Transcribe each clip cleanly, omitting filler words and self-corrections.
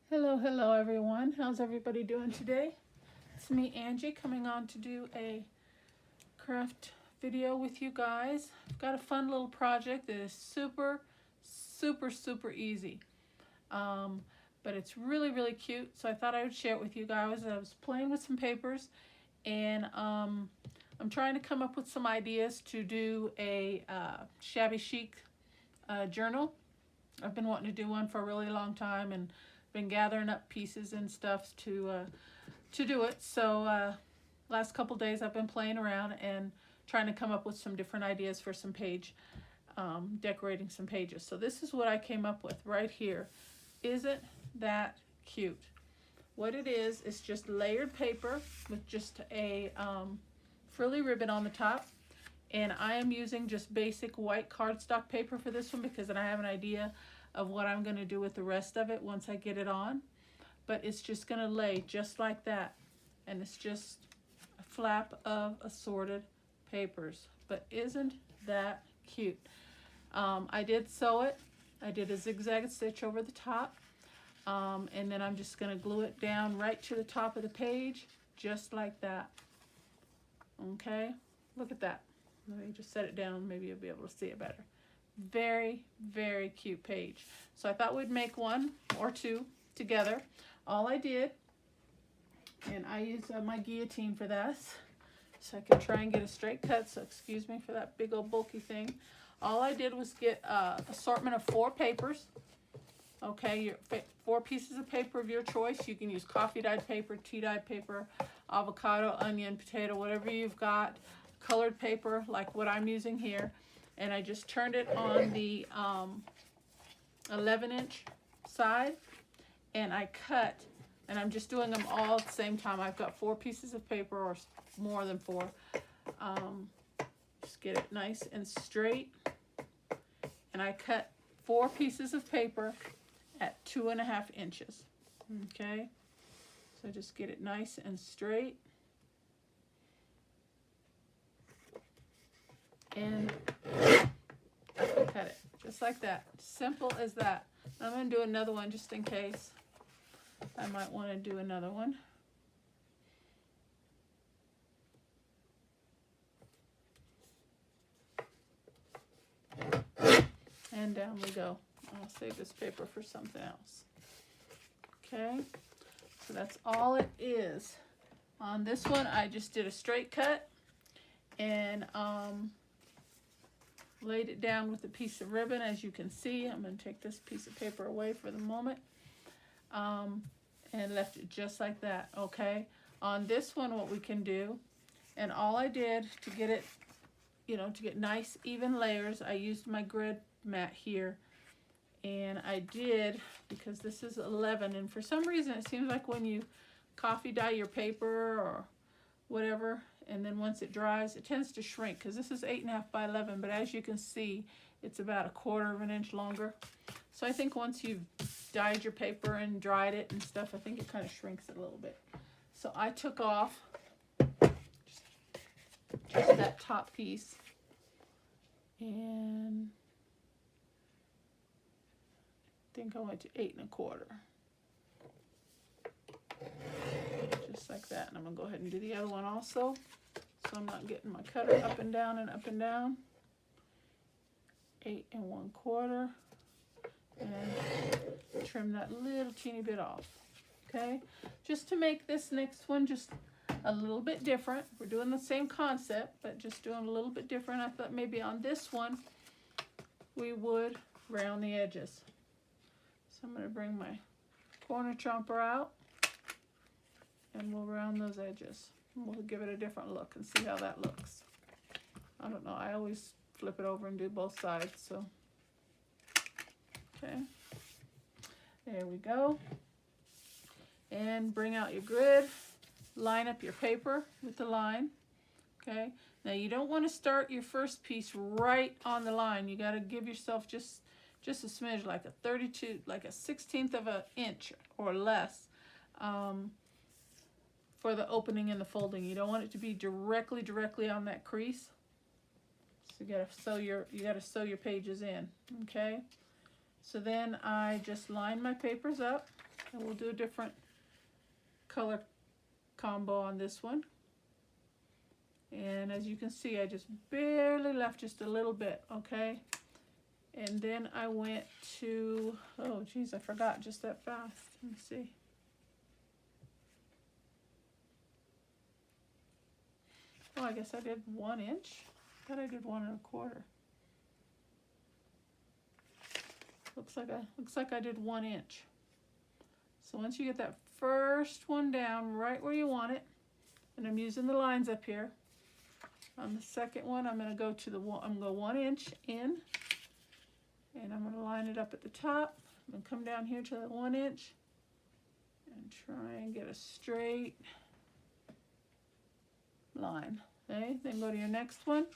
Hello everyone. How's everybody doing today? It's me, Angie, coming on to do a craft video with you guys. I've got a fun little project that is super easy. But it's really cute, so I thought I would share it with you guys. I was playing with some papers, and I'm trying to come up with some ideas to do a Shabby Chic journal. I've been wanting to do one for a really long time, and been gathering up pieces and stuff to do it. So last couple days I've been playing around and trying to come up with some different ideas for some page decorating some pages. So this is what I came up with right here. Isn't that cute? What it is just layered paper with just a frilly ribbon on the top. And I am using just basic white cardstock paper for this one because then I have an idea of what I'm going to do with the rest of it once I get it on. But it's just going to lay just like that. And it's just a flap of assorted papers. But isn't that cute? I did sew it. I did a zigzag stitch over the top. And then I'm just going to glue it down right to the top of the page, just like that. Okay? Look at that. Let me just set it down. Maybe you'll be able to see it better. Very cute page. So I thought we'd make one or two together. All I did, and I use my guillotine for this, so I can try and get a straight cut, so excuse me for that big old bulky thing. All I did was get an assortment of 4 papers. Okay, your 4 pieces of paper of your choice. You can use coffee dyed paper, tea dyed paper, avocado, onion, potato, whatever you've got. Colored paper like what I'm using here. And I just turned it on the 11-inch side, and I cut, and I'm just doing them all at the same time. I've got 4 pieces of paper, or more than 4. Just get it nice and straight, and I cut 4 pieces of paper at 2.5 inches. Okay, so just get it nice and straight. And cut it just like that. Simple as that. I'm going to do another one just in case. I might want to do another one. And down we go. I'll save this paper for something else. Okay, so that's all it is. On this one, I just did a straight cut and laid it down with a piece of ribbon. As you can see, I'm going to take this piece of paper away for the moment, and left it just like that. Okay, on this one, what we can do, and all I did to get it, to get nice even layers, I used my grid mat here, and I did, because this is 11, and for some reason it seems like when you coffee dye your paper or whatever, and then once it dries, it tends to shrink, because this is 8.5 by 11, but as you can see, it's about 1/4 inch longer. So I think once you've dyed your paper and dried it and stuff, I think it kind of shrinks it a little bit. So I took off just that top piece, and I think I went to 8.25. Just like that. And I'm going to go ahead and do the other one also, so I'm not getting my cutter up and down and up and down. 8 1/4, and trim that little teeny bit off. Okay, just to make this next one just a little bit different. We're doing the same concept, but just doing a little bit different. I thought maybe on this one we would round the edges. So I'm going to bring my corner chomper out, and we'll round those edges. We'll give it a different look and see how that looks. I don't know, I always flip it over and do both sides, so. Okay, there we go. And bring out your grid, line up your paper with the line. Okay, now you don't want to start your first piece right on the line. You got to give yourself just a smidge, like a 32, like a 1/16 of an inch or less, for the opening and the folding. You don't want it to be directly on that crease. So you gotta sew your pages in. Okay, So then I just line my papers up, and we'll do a different color combo on this one. And as you can see, I just barely left just a little bit, okay? And then I went to, oh geez, I forgot just that fast. Let me see. Oh, I guess I did 1 inch. I thought I did 1 1/4. Looks like I did 1 inch. So once you get that first one down right where you want it, and I'm using the lines up here. On the second one, I'm going to go to I'm going to go 1 inch in, and I'm going to line it up at the top. I'm going to come down here to that 1 inch and try and get a straight line. Okay, then go to your next one,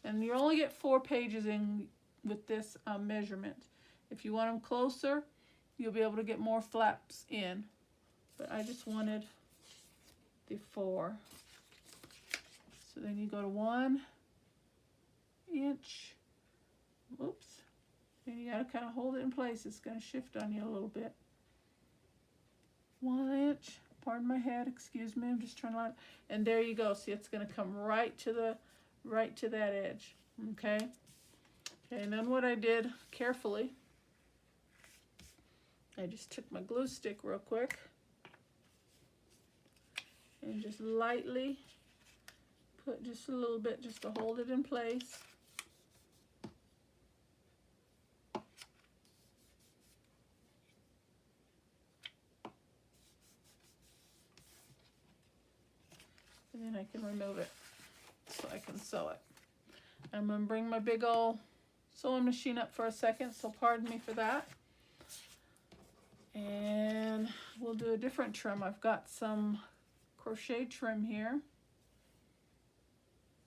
and you only get 4 pages in with this measurement. If you want them closer, you'll be able to get more flaps in, but I just wanted the 4. So then you go to 1 inch. Whoops. And you got to kind of hold it in place. It's going to shift on you a little bit. 1 inch. Pardon my head. Excuse me. I'm just trying to. And there you go. See, it's going to come right to that edge. Okay. Okay. And then what I did carefully, I just took my glue stick real quick and just lightly put just a little bit just to hold it in place. And then I can remove it so I can sew it. I'm going to bring my big old sewing machine up for a second, so pardon me for that. And we'll do a different trim. I've got some crochet trim here.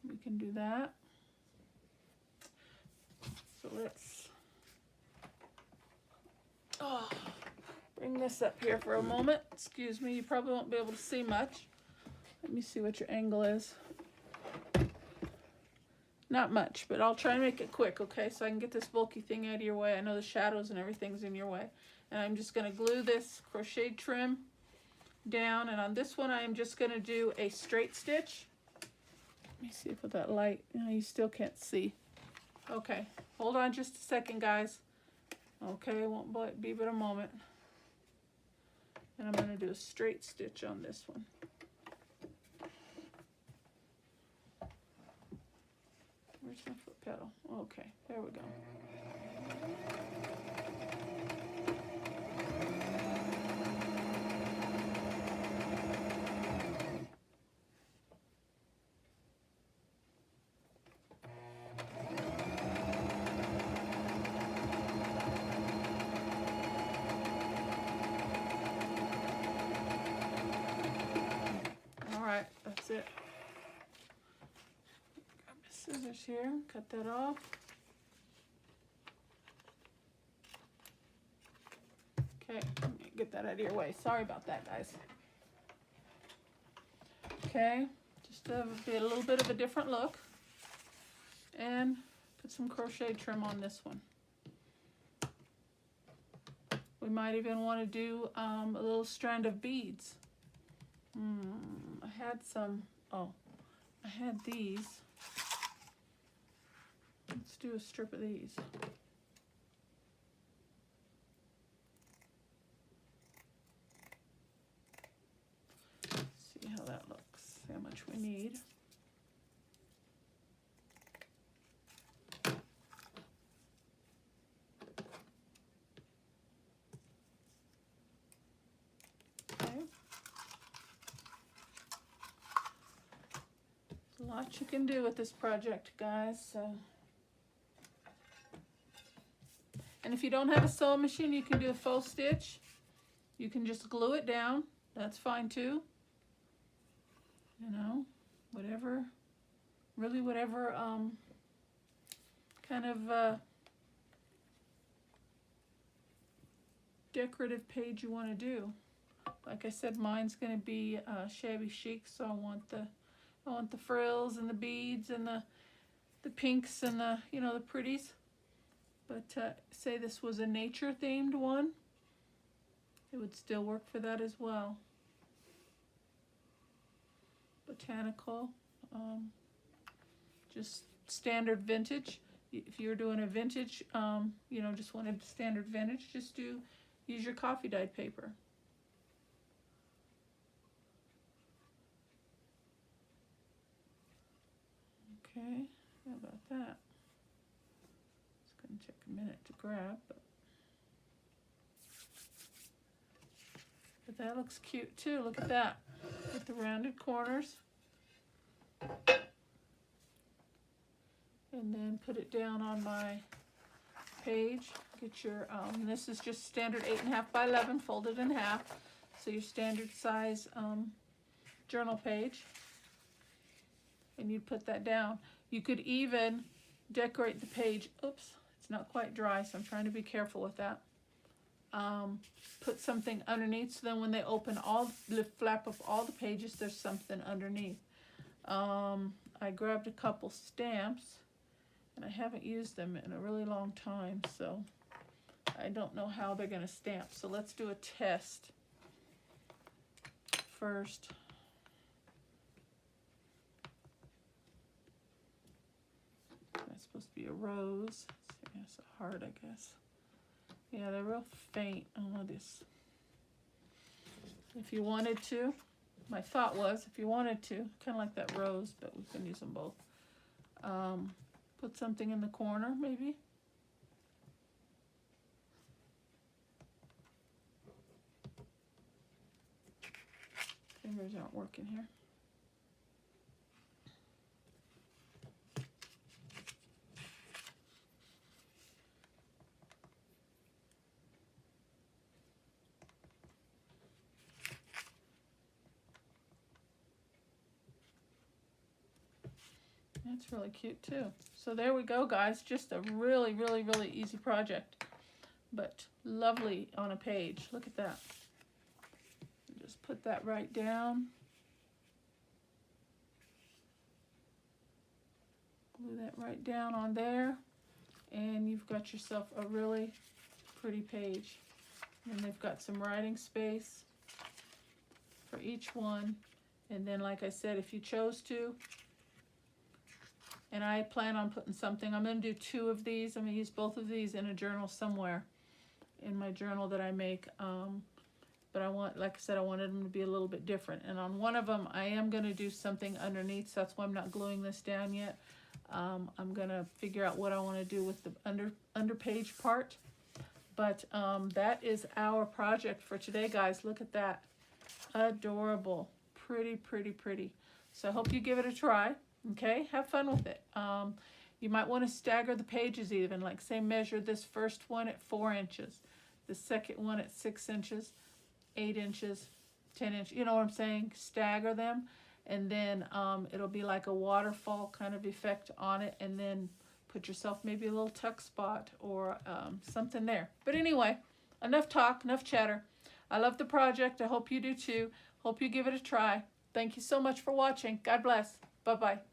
We can do that. So let's bring this up here for a moment. Excuse me, you probably won't be able to see much. Let me see what your angle is. Not much, but I'll try and make it quick, okay? So I can get this bulky thing out of your way. I know the shadows and everything's in your way. And I'm just going to glue this crochet trim down. And on this one, I am just going to do a straight stitch. Let me see if with that light, you still can't see. Okay, hold on just a second, guys. Okay, it won't be but a moment. And I'm going to do a straight stitch on this one. Where's my foot pedal? Okay, there we go. Alright, that's it. Grab my scissors here, cut that off. Okay, let me get that out of your way. Sorry about that, guys. Okay, just to be a little bit of a different look. And put some crochet trim on this one. We might even want to do a little strand of beads. I had some, I had these. Let's do a strip of these. See how that looks, see how much we need. A lot you can do with this project, guys. So, and if you don't have a sewing machine, you can do a faux stitch. You can just glue it down. That's fine too. You know, whatever, really whatever kind of decorative page you want to do. Like I said, mine's going to be Shabby Chic, so I want the frills and the beads and the pinks and the, you know, the pretties. But say this was a nature themed one, it would still work for that as well. Botanical, just standard vintage. If you're doing a vintage, you know, just wanted standard vintage, just use your coffee dyed paper. Okay, how about that? It's going to take a minute to grab, but that looks cute too. Look at that, with the rounded corners. And then put it down on my page. Get your, this is just standard 8.5 by 11, folded in half. So your standard size journal page. And you put that down. You could even decorate the page. Oops, it's not quite dry, so I'm trying to be careful with that. Put something underneath, so then when they open the flap of all the pages, there's something underneath. I grabbed a couple stamps, and I haven't used them in a really long time, so I don't know how they're going to stamp. So let's do a test first. That's supposed to be a rose. Yeah, it's a heart, I guess. Yeah, they're real faint. Oh, this. If you wanted to, my thought was, if you wanted to, kind of like that rose, but we can use them both. Put something in the corner, maybe. Fingers aren't working here. That's really cute too. So there we go, guys. Just a really, really, really easy project, but lovely on a page. Look at that. Just put that right down. Glue that right down on there, and you've got yourself a really pretty page. And they've got some writing space for each one. And then, like I said, if you chose to, and I plan on putting something, I'm going to do 2 of these. I'm going to use both of these in a journal somewhere, in my journal that I make. But I want, like I said, I wanted them to be a little bit different. And on one of them, I am going to do something underneath, so that's why I'm not gluing this down yet. I'm going to figure out what I want to do with the under page part. But that is our project for today, guys. Look at that. Adorable. Pretty, pretty, pretty. So I hope you give it a try. Okay, have fun with it. You might want to stagger the pages even, like say measure this first one at 4 inches, the second one at 6 inches, 8 inches, 10 inches, you know what I'm saying? Stagger them, and then it'll be like a waterfall kind of effect on it, and then put yourself maybe a little tuck spot or something there. But anyway, enough talk, enough chatter. I love the project. I hope you do too. Hope you give it a try. Thank you so much for watching. God bless. Bye-bye.